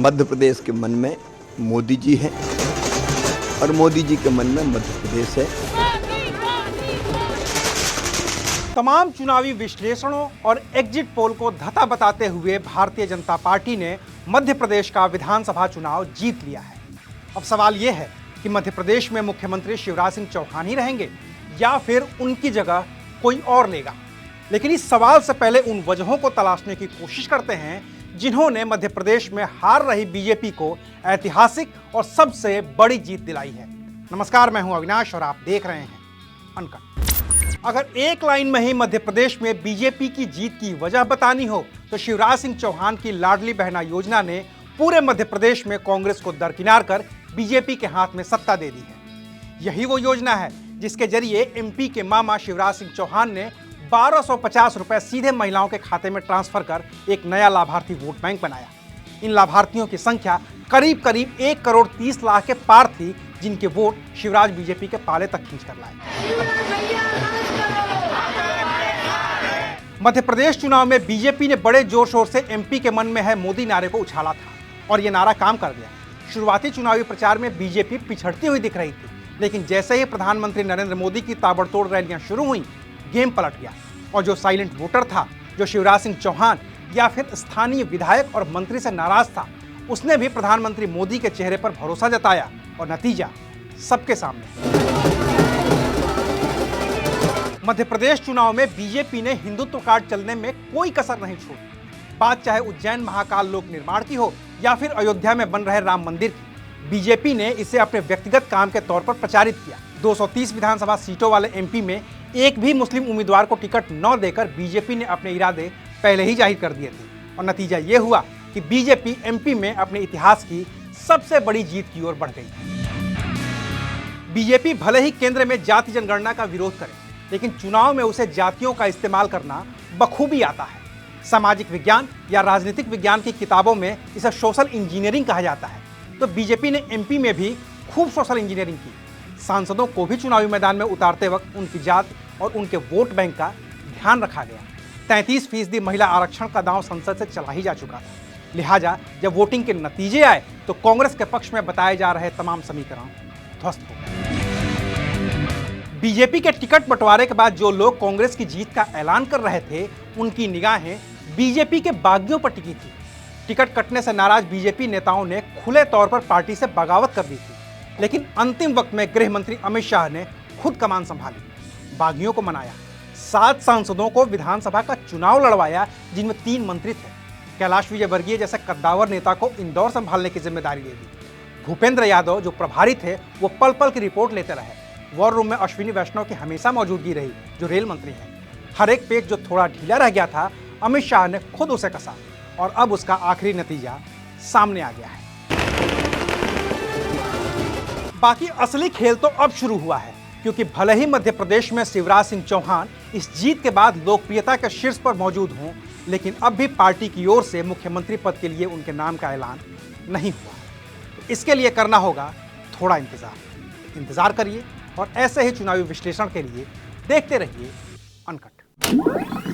मध्य प्रदेश के मन में मोदी जी हैं और मोदी जी के मन में मध्य प्रदेश है। तमाम चुनावी विश्लेषणों और एग्जिट पोल को धता बताते हुए भारतीय जनता पार्टी ने मध्य प्रदेश का विधानसभा चुनाव जीत लिया है। अब सवाल यह है कि मध्य प्रदेश में मुख्यमंत्री शिवराज सिंह चौहान ही रहेंगे या फिर उनकी जगह कोई और लेगा। लेकिन इस सवाल से पहले उन वजहों को तलाशने की कोशिश करते हैं जिन्होंने मध्य प्रदेश में हार रही बीजेपी को ऐतिहासिक और सबसे बड़ी जीत दिलाई है। नमस्कार, मैं हूं अविनाश और आप देख रहे हैं अनकट। अगर एक लाइन में ही मध्य प्रदेश में बीजेपी की जीत की वजह बतानी हो तो शिवराज सिंह चौहान की लाडली बहना योजना ने पूरे मध्य प्रदेश में कांग्रेस को दरकिनार कर बीजेपी के हाथ में सत्ता दे दी है। यही वो योजना है जिसके जरिए एमपी के मामा शिवराज सिंह चौहान ने 1250 रुपए सीधे महिलाओं के खाते में ट्रांसफर कर एक नया लाभार्थी वोट बैंक बनाया। इन लाभार्थियों की संख्या करीब करीब 1 करोड़ 30 लाख के पार थी, जिनके वोट शिवराज बीजेपी के पाले तक खींच कर लाए। मध्य प्रदेश चुनाव में बीजेपी ने बड़े जोर शोर से एमपी के मन में है मोदी नारे को उछाला था और यह नारा काम कर गया। शुरुआती चुनावी प्रचार में बीजेपी पिछड़ती हुई दिख रही थी, लेकिन जैसे ही प्रधानमंत्री नरेंद्र मोदी की ताबड़तोड़ रैलियां शुरू हुई, गेम पलट गया और जो साइलेंट वोटर था, जो शिवराज सिंह चौहान या फिर स्थानीय विधायक और मंत्री से नाराज था, उसने भी प्रधानमंत्री मोदी के चेहरे पर भरोसा जताया और नतीजा सबके सामने। मध्य प्रदेश चुनाव में बीजेपी ने हिंदुत्व कार्ड चलने में कोई कसर नहीं छोड़ी। बात चाहे उज्जैन महाकाल लोक निर्माण की हो या फिर अयोध्या में बन रहे राम मंदिर की, बीजेपी ने इसे अपने व्यक्तिगत काम के तौर पर प्रचारित किया। 230 विधानसभा सीटों वाले एमपी में एक भी मुस्लिम उम्मीदवार को टिकट न देकर बीजेपी ने अपने इरादे पहले ही जाहिर कर दिए थे और नतीजा ये हुआ कि बीजेपी एमपी में अपने इतिहास की सबसे बड़ी जीत की ओर बढ़ गई। बीजेपी भले ही केंद्र में जाति जनगणना का विरोध करे, लेकिन चुनाव में उसे जातियों का इस्तेमाल करना बखूबी आता है। सामाजिक विज्ञान या राजनीतिक विज्ञान की किताबों में इसे सोशल इंजीनियरिंग कहा जाता है, तो बीजेपी ने एमपी में भी खूब सोशल इंजीनियरिंग की। सांसदों को भी चुनावी मैदान में उतारते वक्त उनकी जात और उनके वोट बैंक का ध्यान रखा गया। 33% महिला आरक्षण का दांव संसद से चला ही जा चुका था, लिहाजा जब वोटिंग के नतीजे आए तो कांग्रेस के पक्ष में बताए जा रहे तमाम समीकरण ध्वस्त हो गए। बीजेपी के टिकट बंटवारे के बाद जो लोग कांग्रेस की जीत का ऐलान कर रहे थे, उनकी निगाहें बीजेपी के बागियों पर टिकी थी। टिकट कटने से नाराज बीजेपी नेताओं ने खुले तौर पर पार्टी से बगावत कर दी थी, लेकिन अंतिम वक्त में गृह मंत्री अमित शाह ने खुद कमान संभाली, बागियों को मनाया। 7 सांसदों को विधानसभा का चुनाव लड़वाया, जिनमें 3 मंत्री थे। कैलाश विजयवर्गीय जैसे कद्दावर नेता को इंदौर संभालने की जिम्मेदारी दे दी। भूपेंद्र यादव जो प्रभारी थे, वो पल पल की रिपोर्ट लेते रहे। वॉर रूम में अश्विनी वैष्णव की हमेशा मौजूदगी रही, जो रेल मंत्री हैं। हर एक पेज जो थोड़ा ढीला रह गया था, अमित शाह ने खुद उसे कसा और अब उसका आखिरी नतीजा सामने आ गया है। बाकी असली खेल तो अब शुरू हुआ है, क्योंकि भले ही मध्य प्रदेश में शिवराज सिंह चौहान इस जीत के बाद लोकप्रियता के शीर्ष पर मौजूद हों, लेकिन अब भी पार्टी की ओर से मुख्यमंत्री पद के लिए उनके नाम का ऐलान नहीं हुआ। तो इसके लिए करना होगा थोड़ा इंतजार करिए और ऐसे ही चुनावी विश्लेषण के लिए देखते रहिए अनकट।